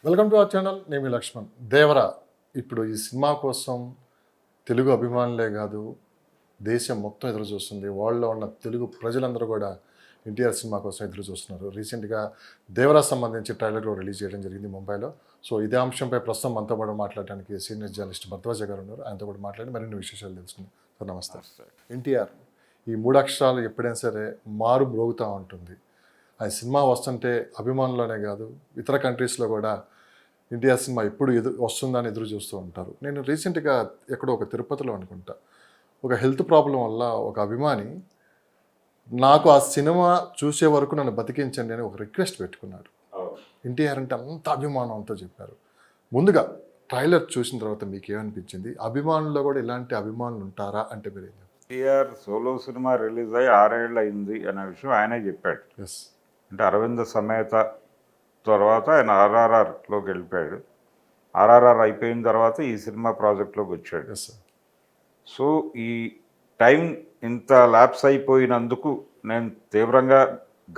Welcome to our channel. నేను మీ లక్ష్మణ్. దేవరా ఇప్పుడు ఈ సినిమా కోసం తెలుగు అభిమానులే కాదు, దేశం మొత్తం ఎదురు చూస్తుంది. వరల్డ్లో ఉన్న తెలుగు ప్రజలందరూ కూడా ఎన్టీఆర్ సినిమా కోసం ఎదురు చూస్తున్నారు. రీసెంట్గా దేవరా సంబంధించి ట్రైలర్ కూడా రిలీజ్ చేయడం జరిగింది ముంబైలో. సో ఇదే అంశంపై ప్రస్తుతం మనతో పాటు మాట్లాడడానికి సీనియర్ జర్నలిస్ట్ భరద్వాజ గారు ఉన్నారు. ఆయనతో కూడా మాట్లాడి మరిన్ని విశేషాలు తెలుసుకుందాం. సార్ నమస్తే. ఎన్టీఆర్ ఈ మూడు అక్షరాలు ఎప్పుడైనా సరే మారు మ్రోగుతూ ఉంటుంది. ఆయన సినిమా వస్తుంటే అభిమానులనే కాదు, ఇతర కంట్రీస్లో కూడా ఎన్టీఆర్ సినిమా ఎప్పుడు వస్తుందని ఎదురు చూస్తూ ఉంటారు. నేను రీసెంట్గా ఎక్కడో ఒక తిరుపతిలో అనుకుంటా, ఒక హెల్త్ ప్రాబ్లం వల్ల ఒక అభిమాని నాకు ఆ సినిమా చూసే వరకు నన్ను బతికించండి అని ఒక రిక్వెస్ట్ పెట్టుకున్నాడు. ఎన్టీఆర్ అంటే అంత అభిమానంతో చెప్పారు. ముందుగా ట్రైలర్ చూసిన తర్వాత మీకు ఏమనిపించింది? అభిమానుల్లో కూడా ఇలాంటి అభిమానులు ఉంటారా అంటే మీరు ఎన్టీఆర్ సోలో సినిమా రిలీజ్ అయ్యి 6 ఏళ్ళు అయింది అనే విషయం ఆయనే చెప్పాడు. ఎస్, అంటే అరవింద సమేత తర్వాత ఆయన ఆర్ఆర్ఆర్లోకి వెళ్ళిపోయాడు. ఆర్ఆర్ఆర్ అయిపోయిన తర్వాత ఈ సినిమా ప్రాజెక్ట్లోకి వచ్చాడు. Yes sir. సో ఈ టైం ఇంత ల్యాప్స్ అయిపోయినందుకు నేను తీవ్రంగా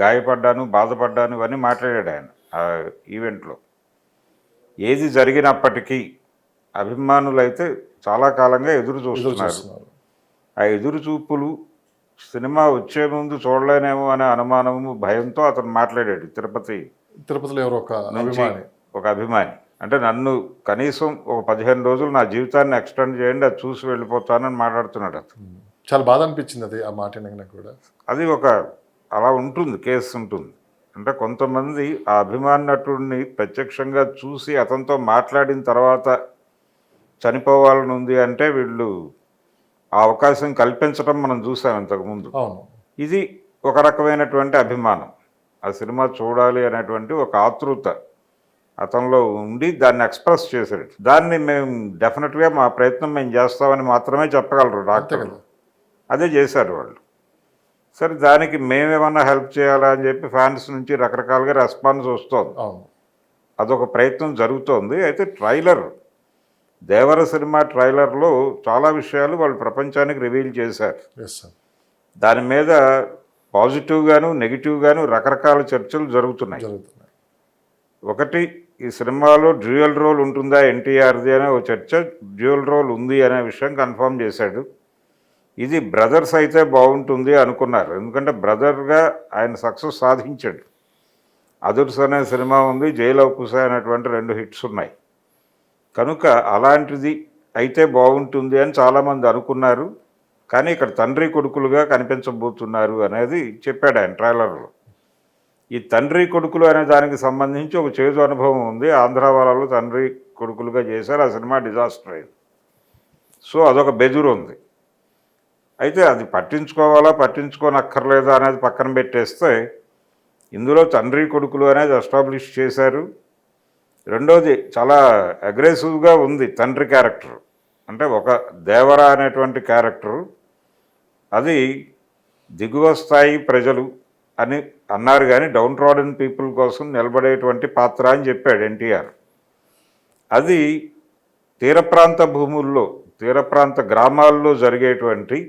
గాయపడ్డాను, బాధపడ్డాను ఇవన్నీ మాట్లాడాడు ఆయన ఆ ఈవెంట్లో. ఏది జరిగినప్పటికీ అభిమానులైతే చాలా కాలంగా ఎదురు చూస్తున్నారు. ఆ ఎదురు చూపులు సినిమా వచ్చే ముందు చూడలేనేమో అనే అనుమానము, భయంతో అతను మాట్లాడాడు. తిరుపతిలో ఎవరో ఒక అభిమాని అంటే నన్ను కనీసం ఒక 15 రోజులు నా జీవితాన్ని ఎక్స్టెండ్ చేయండి, అది చూసి వెళ్ళిపోతానని మాట్లాడుతున్నాడు. అతను చాలా బాధ అనిపించింది అది, ఆ మాట నాకు కూడా. అది ఒక అలా ఉంటుంది, కేసు ఉంటుంది. అంటే కొంతమంది ఆ అభిమాని నటుడిని ప్రత్యక్షంగా చూసి అతనితో మాట్లాడిన తర్వాత చనిపోవాలని ఉంది అంటే వీళ్ళు ఆ అవకాశం కల్పించడం మనం చూసాం ఇంతకుముందు. అవును, ఇది ఒక రకమైనటువంటి అభిమానం. ఆ సినిమా చూడాలి అనేటువంటి ఒక ఆతృత అతనిలో ఉండి దాన్ని ఎక్స్ప్రెస్ చేశాడు. దాన్ని మేము డెఫినెట్గా మా ప్రయత్నం మేము చేస్తామని మాత్రమే చెప్పగలరు డాక్టర్లు. అదే చేశారు వాళ్ళు. సరే, దానికి మేమేమన్నా హెల్ప్ చేయాలా అని చెప్పి ఫ్యాన్స్ నుంచి రకరకాలుగా రెస్పాన్స్ వస్తుంది. అదొక ప్రయత్నం జరుగుతోంది. అయితే దేవర సినిమా ట్రైలర్లో చాలా విషయాలు వాళ్ళు ప్రపంచానికి రివీల్ చేశారు. దాని మీద పాజిటివ్గాను నెగిటివ్గాను రకరకాల చర్చలు జరుగుతున్నాయి. ఒకటి, ఈ సినిమాలో డ్యూయల్ రోల్ ఉంటుందా ఎన్టీఆర్ది అనే ఒక చర్చ. డ్యూయల్ రోల్ ఉంది అనే విషయం కన్ఫర్మ్ చేశాడు. ఇది బ్రదర్స్ అయితే బాగుంటుంది అనుకున్నారు, ఎందుకంటే బ్రదర్గా ఆయన సక్సెస్ సాధించాడు. అదుర్స్ అనే సినిమా ఉంది, జైలు కుస అనేటువంటి 2 హిట్స్ ఉన్నాయి. కనుక అలాంటిది అయితే బాగుంటుంది అని చాలామంది అనుకున్నారు. కానీ ఇక్కడ తండ్రి కొడుకులుగా కనిపించబోతున్నారు అనేది చెప్పాడు ఆయన ట్రైలర్లో. ఈ తండ్రి కొడుకులు అనే దానికి సంబంధించి ఒక చేదు అనుభవం ఉంది. ఆంధ్ర వాళ్ళలో తండ్రి కొడుకులుగా చేశారు, ఆ సినిమా డిజాస్టర్ అయింది. సో అదొక బెదురు ఉంది. అయితే అది పట్టించుకోనక్కర్లేదా అనేది పక్కన పెట్టేస్తే, ఇందులో తండ్రి కొడుకులు అనేది ఎస్టాబ్లిష్ చేశారు. రెండోది, చాలా అగ్రెసివ్గా ఉంది తండ్రి క్యారెక్టర్. అంటే ఒక దేవర అనేటువంటి క్యారెక్టరు, అది దిగువ స్థాయి ప్రజలు అని అన్నారు కానీ డౌన్ ట్రాడెన్ పీపుల్ కోసం నిలబడేటువంటి పాత్ర అని చెప్పాడు ఎన్టీఆర్. అది తీర ప్రాంత గ్రామాల్లో జరిగేటువంటి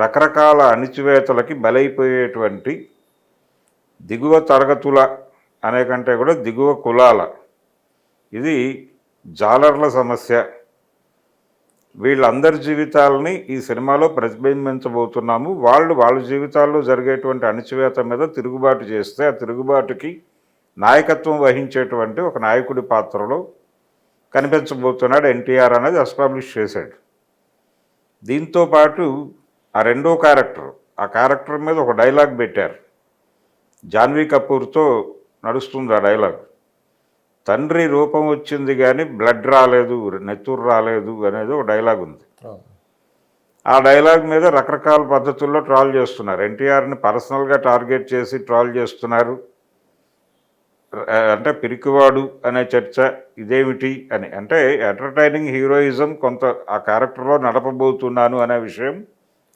రకరకాల అణిచివేతలకి బలైపోయేటువంటి దిగువ తరగతుల అనే కంటే కూడా దిగువ కులాల, ఇది జాలర్ల సమస్య. వీళ్ళందరి జీవితాలని ఈ సినిమాలో ప్రతిబింబించబోతున్నాము. వాళ్ళ జీవితాల్లో జరిగేటువంటి అణచివేత మీద తిరుగుబాటు చేస్తే ఆ తిరుగుబాటుకి నాయకత్వం వహించేటువంటి ఒక నాయకుడి పాత్రలో కనిపించబోతున్నాడు ఎన్టీఆర్ అనేది ఎస్టాబ్లిష్ చేశాడు. దీంతోపాటు ఆ రెండో క్యారెక్టర్, ఆ క్యారెక్టర్ మీద ఒక డైలాగ్ పెట్టారు. జాన్వీ కపూర్తో నడుస్తుంది ఆ డైలాగ్. తండ్రి రూపం వచ్చింది కానీ బ్లడ్ రాలేదు, నెత్తురు రాలేదు అనేది ఒక డైలాగ్ ఉంది. ఆ డైలాగ్ మీద రకరకాల పద్ధతుల్లో ట్రాల్ చేస్తున్నారు. ఎన్టీఆర్ని పర్సనల్గా టార్గెట్ చేసి ట్రాల్ చేస్తున్నారు. అంటే పిరికివాడు అనే చర్చ, ఇదేమిటి అని. అంటే ఎంటర్టైనింగ్ హీరోయిజం కొంత ఆ క్యారెక్టర్లో నడపబోతున్నాను అనే విషయం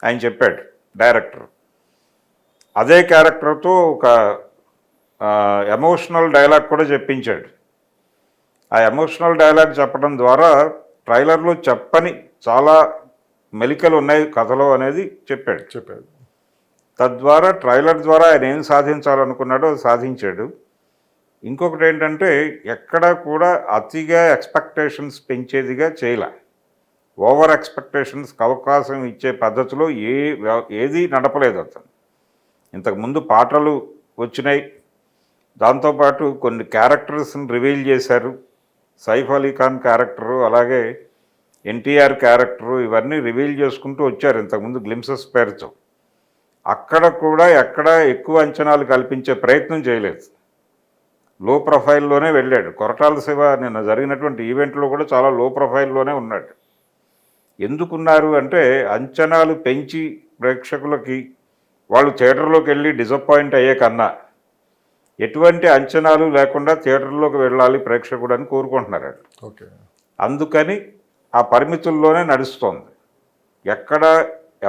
ఆయన చెప్పాడు డైరెక్టర్. అదే క్యారెక్టర్తో ఒక ఎమోషనల్ డైలాగ్ కూడా చెప్పించాడు. ఆ ఎమోషనల్ డైలాగ్ చెప్పడం ద్వారా ట్రైలర్లో చెప్పని చాలా మెలికలు ఉన్నాయి కథలో అనేది చెప్పాడు. తద్వారా ట్రైలర్ ద్వారా ఆయన ఏం సాధించాలనుకున్నాడో సాధించాడు. ఇంకొకటి ఏంటంటే ఎక్కడ కూడా అతిగా ఎక్స్పెక్టేషన్స్ పెంచేదిగా చేయలే. ఓవర్ ఎక్స్పెక్టేషన్స్కి అవకాశం ఇచ్చే పద్ధతిలో ఏది నడపలేదు అతను. ఇంతకుముందు పాటలు వచ్చినాయి, దాంతోపాటు కొన్ని క్యారెక్టర్స్ని రివీల్ చేశారు. సైఫ్ అలీ ఖాన్ క్యారెక్టరు, అలాగే ఎన్టీఆర్ క్యారెక్టరు, ఇవన్నీ రివీల్ చేసుకుంటూ వచ్చారు ఇంతకుముందు గ్లిమ్సెస్ పేరుతో. అక్కడ కూడా ఎక్కడ ఎక్కువ అంచనాలు కల్పించే ప్రయత్నం చేయలేదు, లో ప్రొఫైల్లోనే వెళ్ళాడు. కొరటాల శివ నిన్న జరిగినటువంటి ఈవెంట్లో కూడా చాలా లో ప్రొఫైల్లోనే ఉన్నాడు. ఎందుకున్నారు అంటే అంచనాలు పెంచి ప్రేక్షకులకి వాళ్ళు థియేటర్లోకి వెళ్ళి డిసప్పాయింట్ అయ్యే కన్నా ఎటువంటి అంచనాలు లేకుండా థియేటర్లోకి వెళ్ళాలి ప్రేక్షకుడు అని కోరుకుంటున్నారు. ఓకే, అందుకని ఆ పరిమితుల్లోనే నడుస్తోంది. ఎక్కడ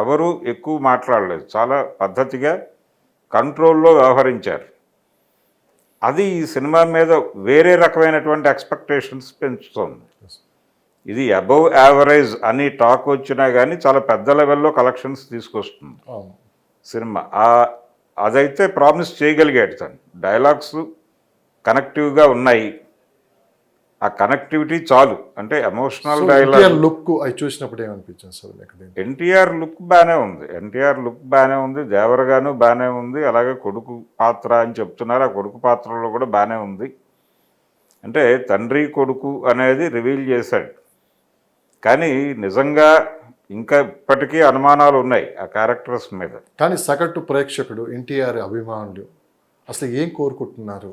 ఎవరు ఎక్కువ మాట్లాడలేదు, చాలా పద్ధతిగా కంట్రోల్లో వ్యవహరించారు. అది ఈ సినిమా మీద వేరే రకమైనటువంటి ఎక్స్పెక్టేషన్స్ పెంచుతోంది. ఇది అబవ్ యావరేజ్ అని టాక్ వచ్చినా కానీ చాలా పెద్ద లెవెల్లో కలెక్షన్స్ తీసుకొస్తుంది సినిమా. అదైతే ప్రామిస్ చేయగలిగాడు తను. డైలాగ్స్ కనెక్టివ్గా ఉన్నాయి, ఆ కనెక్టివిటీ చాలు. అంటే ఎమోషనల్ డైలాగ్ లుక్ అవి చూసినప్పుడు ఏమనిపించింది సార్? ఎన్టీఆర్ లుక్ బాగానే ఉంది, దేవరగాను బాగానే ఉంది, అలాగే కొడుకు పాత్ర అని చెప్తున్నారు, ఆ కొడుకు పాత్రలో కూడా బాగానే ఉంది. అంటే తండ్రి కొడుకు అనేది రివీల్ చేశాడు, కానీ నిజంగా ఇంకా ఇప్పటికీ అనుమానాలు ఉన్నాయి ఆ క్యారెక్టర్స్ మీద. కానీ సగటు ప్రేక్షకుడు, ఎన్టీఆర్ అభిమానులు అసలు ఏం కోరుకుంటున్నారు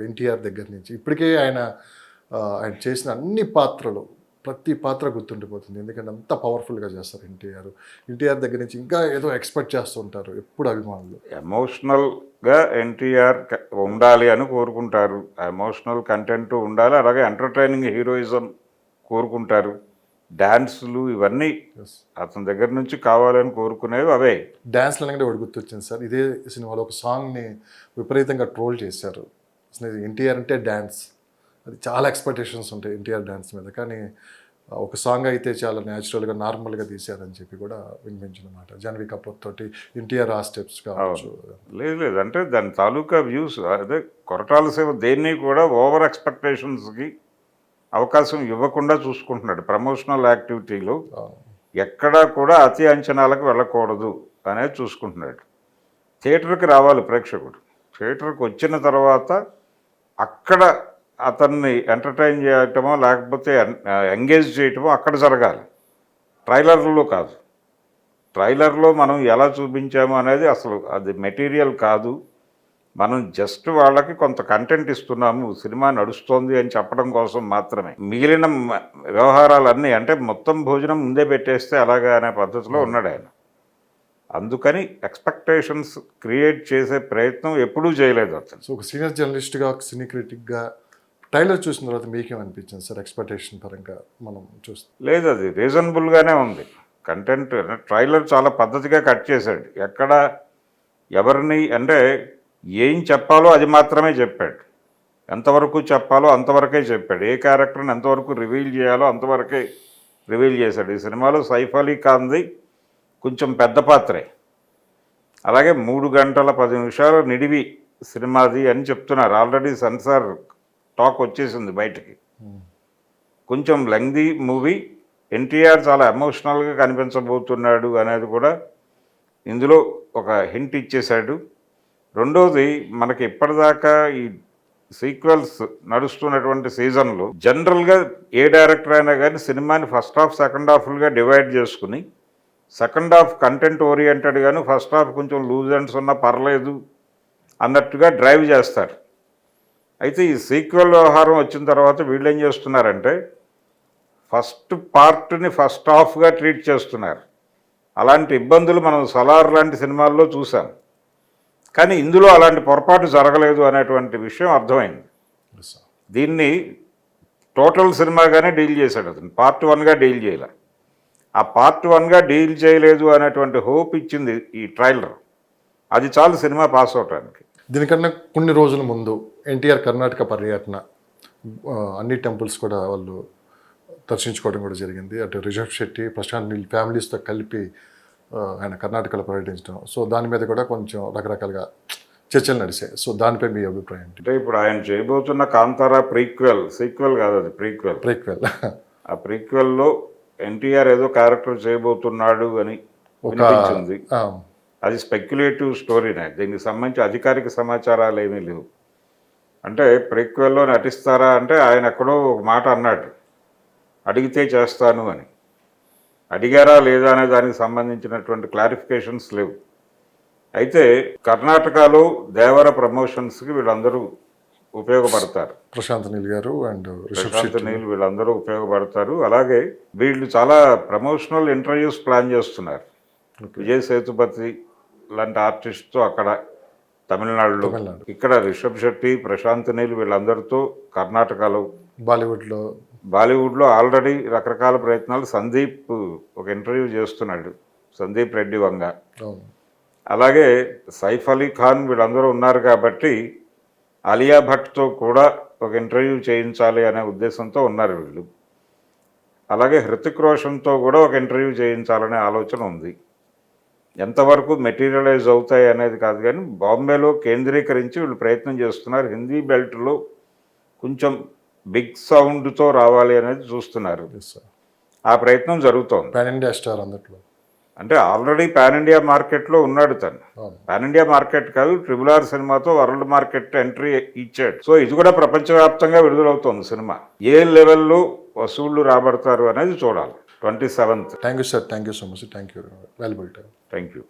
ఎన్టీఆర్ దగ్గర నుంచి? ఇప్పటికే ఆయన చేసిన అన్ని పాత్రలు, ప్రతి పాత్ర గుర్తుండిపోతుంది, ఎందుకంటే అంత పవర్ఫుల్గా చేస్తారు ఎన్టీఆర్ దగ్గర నుంచి ఇంకా ఏదో ఎక్స్పెక్ట్ చేస్తూ ఉంటారు ఎప్పుడు అభిమానులు. ఎమోషనల్గా ఎన్టీఆర్ ఉండాలి అని కోరుకుంటారు, ఎమోషనల్ కంటెంట్ ఉండాలి, అలాగే ఎంటర్టైనింగ్ హీరోయిజం కోరుకుంటారు, డ్యాన్సులు ఇవన్నీ అతని దగ్గర నుంచి కావాలని కోరుకునేవి అవే. డ్యాన్స్లు అనగానే ఒకటి గుర్తొచ్చింది సార్, ఇదే సినిమాలో ఒక సాంగ్ని విపరీతంగా ట్రోల్ చేశారు. అసలు ఎన్టీఆర్ అంటే డ్యాన్స్, అది చాలా ఎక్స్పెక్టేషన్స్ ఉంటాయి ఎన్టీఆర్ డ్యాన్స్ మీద, కానీ ఒక సాంగ్ అయితే చాలా న్యాచురల్గా నార్మల్గా తీశారని చెప్పి కూడా వినిపించిన మాట. జాన్వీ కపూర్ తోటి ఎన్టీఆర్ ఆ స్టెప్స్ కావచ్చు. లేదు అంటే దాని తాలూకా వ్యూస్, అదే కొరటాల సేవ దేన్ని కూడా ఓవర్ ఎక్స్పెక్టేషన్స్కి అవకాశం ఇవ్వకుండా చూసుకుంటున్నాడు. ప్రమోషనల్ యాక్టివిటీలో ఎక్కడా కూడా అతి అంచనాలకు వెళ్ళకూడదు అనేది చూసుకుంటున్నాడు. థియేటర్కి రావాలి ప్రేక్షకుడు, థియేటర్కి వచ్చిన తర్వాత అక్కడ అతన్ని ఎంటర్టైన్ చేయటమో లేకపోతే ఎంగేజ్ చేయటమో అక్కడ జరగాలి, ట్రైలర్లో కాదు. ట్రైలర్లో మనం ఎలా చూపించాము అనేది అసలు అది మెటీరియల్ కాదు. మనం జస్ట్ వాళ్ళకి కొంత కంటెంట్ ఇస్తున్నాము, సినిమా నడుస్తోంది అని చెప్పడం కోసం మాత్రమే. మిగిలిన వ్యవహారాలన్నీ అంటే మొత్తం భోజనం ముందే పెట్టేస్తే అలాగా అనే పద్ధతిలో ఉన్నాడు ఆయన. అందుకని ఎక్స్పెక్టేషన్స్ క్రియేట్ చేసే ప్రయత్నం ఎప్పుడూ చేయలేదు అతను. సో ఒక సీనియర్ జర్నలిస్ట్గా, ఒక సినీ క్రిటిక్గా ట్రైలర్ చూసిన తర్వాత మీకేమనిపించింది సార్? ఎక్స్పెక్టేషన్ పరంగా మనం చూస్తే లేదు, అది రీజనబుల్గానే ఉంది కంటెంట్. ట్రైలర్ చాలా పద్ధతిగా కట్ చేశాడు, ఎక్కడ ఎవరిని అంటే ఏం చెప్పాలో అది మాత్రమే చెప్పాడు, ఎంతవరకు చెప్పాలో అంతవరకే చెప్పాడు, ఏ క్యారెక్టర్ని ఎంతవరకు రివీల్ చేయాలో అంతవరకే రివీల్ చేశాడు. ఈ సినిమాలో సైఫ్ అలీ ఖాన్ది కొంచెం పెద్ద పాత్రే, అలాగే 3 గంటల 10 నిమిషాలు నిడివి సినిమాది అని చెప్తున్నారు. ఆల్రెడీ సెన్సార్ టాక్ వచ్చేసింది బయటికి. కొంచెం లెంగ్దీ మూవీ. ఎన్టీఆర్ చాలా ఎమోషనల్గా కనిపించబోతున్నాడు అనేది కూడా ఇందులో ఒక హింట్ ఇచ్చేశాడు. రెండోది, మనకి ఇప్పటిదాకా ఈ సీక్వెల్స్ నడుస్తున్నటువంటి సీజన్లో జనరల్గా ఏ డైరెక్టర్ అయినా కానీ సినిమాని ఫస్ట్ హాఫ్ సెకండ్ హాఫ్లుగా డివైడ్ చేసుకుని సెకండ్ హాఫ్ కంటెంట్ ఓరియంటెడ్గాను, ఫస్ట్ హాఫ్ కొంచెం లూజ్ ఎండ్స్ ఉన్నా పర్లేదు అన్నట్టుగా డ్రైవ్ చేస్తారు. అయితే ఈ సీక్వెల్ వ్యవహారం వచ్చిన తర్వాత వీళ్ళు ఏం చేస్తున్నారంటే ఫస్ట్ పార్ట్ని ఫస్ట్ హాఫ్గా ట్రీట్ చేస్తున్నారు. అలాంటి ఇబ్బందులు మనం సలార్ లాంటి సినిమాల్లో చూసాం, కానీ ఇందులో అలాంటి పొరపాటు జరగలేదు అనేటువంటి విషయం అర్థమైంది. దీన్ని టోటల్ సినిమాగానే డీల్ చేశాడు అతను, పార్ట్ 1గా డీల్ చేయలే. ఆ పార్ట్ 1గా డీల్ చేయలేదు అనేటువంటి హోప్ ఇచ్చింది ఈ ట్రైలర్. అది చాలు సినిమా పాస్ అవటానికి. దీనికన్నా కొన్ని రోజుల ముందు ఎన్టీఆర్ కర్ణాటక పర్యటన, అన్ని టెంపుల్స్ కూడా వాళ్ళు దర్శించుకోవడం కూడా జరిగింది. అటు రిషబ్ శెట్టి, ప్రశాంత్ నీల్ ఫ్యామిలీస్తో కలిపి ఆయన కర్ణాటకలో పర్యటించడం. సో దాని మీద కూడా కొంచెం రకరకాలుగా చర్చలు నడిచాయి. సో దానిపై మీ అభిప్రాయం ఏంటి? అంటే ఇప్పుడు ఆయన చేయబోతున్న కాంతారా సీక్వెల్ కాదు అది ప్రీక్వెల్. ప్రీక్వెల్ ఆ ప్రీక్వెల్లో ఎన్టీఆర్ ఏదో క్యారెక్టర్ చేయబోతున్నాడు అని వినిపించింది. అది స్పెక్యులేటివ్ స్టోరీనే, దీనికి సంబంధించి అధికారిక సమాచారాలు ఏమీ లేవు. అంటే ప్రీక్వెల్లో నటిస్తారా అంటే ఆయన ఎక్కడో ఒక మాట అన్నాడు, అడిగితే చేస్తాను అని. అడిగారా లేదా అనే దానికి సంబంధించినటువంటి క్లారిఫికేషన్స్ లేవు. అయితే కర్ణాటకలో దేవర ప్రమోషన్స్కి వీళ్ళందరూ ఉపయోగపడతారు. ప్రశాంత్ నీల్ గారు అండ్ ప్రశాంత్ నీల్ వీళ్ళందరూ ఉపయోగపడతారు. అలాగే వీళ్ళు చాలా ప్రమోషనల్ ఇంటర్వ్యూస్ ప్లాన్ చేస్తున్నారు. విజయ్ సేతుపతి లాంటి ఆర్టిస్ట్తో అక్కడ తమిళనాడులో, ఇక్కడ రిషబ్ శెట్టి, ప్రశాంత్ నీల్ వీళ్ళందరితో కర్ణాటకలో, బాలీవుడ్లో ఆల్రెడీ రకరకాల ప్రయత్నాలు. సందీప్ ఒక ఇంటర్వ్యూ చేస్తున్నాడు, సందీప్ రెడ్డి వంగ. అలాగే సైఫ్ అలీ ఖాన్ వీళ్ళందరూ ఉన్నారు కాబట్టి ఆలియా భట్తో కూడా ఒక ఇంటర్వ్యూ చేయించాలి అనే ఉద్దేశంతో ఉన్నారు వీళ్ళు. అలాగే హృతిక్ రోషన్తో కూడా ఒక ఇంటర్వ్యూ చేయించాలనే ఆలోచన ఉంది. ఎంతవరకు మెటీరియలైజ్ అవుతాయి అనేది కాదు, కానీ బాంబేలో కేంద్రీకరించి వీళ్ళు ప్రయత్నం చేస్తున్నారు. హిందీ బెల్ట్లో కొంచెం బిగ్ సౌండ్తో రావాలి అనేది చూస్తున్నారు. ఆ ప్రయత్నం జరుగుతోంది. పాన్ ఇండియా స్టార్ అందుట్లో అంటే ఆల్రెడీ పాన్ ఇండియా మార్కెట్లో ఉన్నాడు తను. పాన్ ఇండియా మార్కెట్ కాదు, RRR సినిమాతో వరల్డ్ మార్కెట్ ఎంట్రీ ఇచ్చాడు. సో ఇది కూడా ప్రపంచవ్యాప్తంగా విడుదలవుతోంది సినిమా. ఏ లెవెల్లో వసూళ్లు రాబడతారు అనేది చూడాలి. 27th. Thank you sir, thank you so much, thank you, valuable time. Thank you.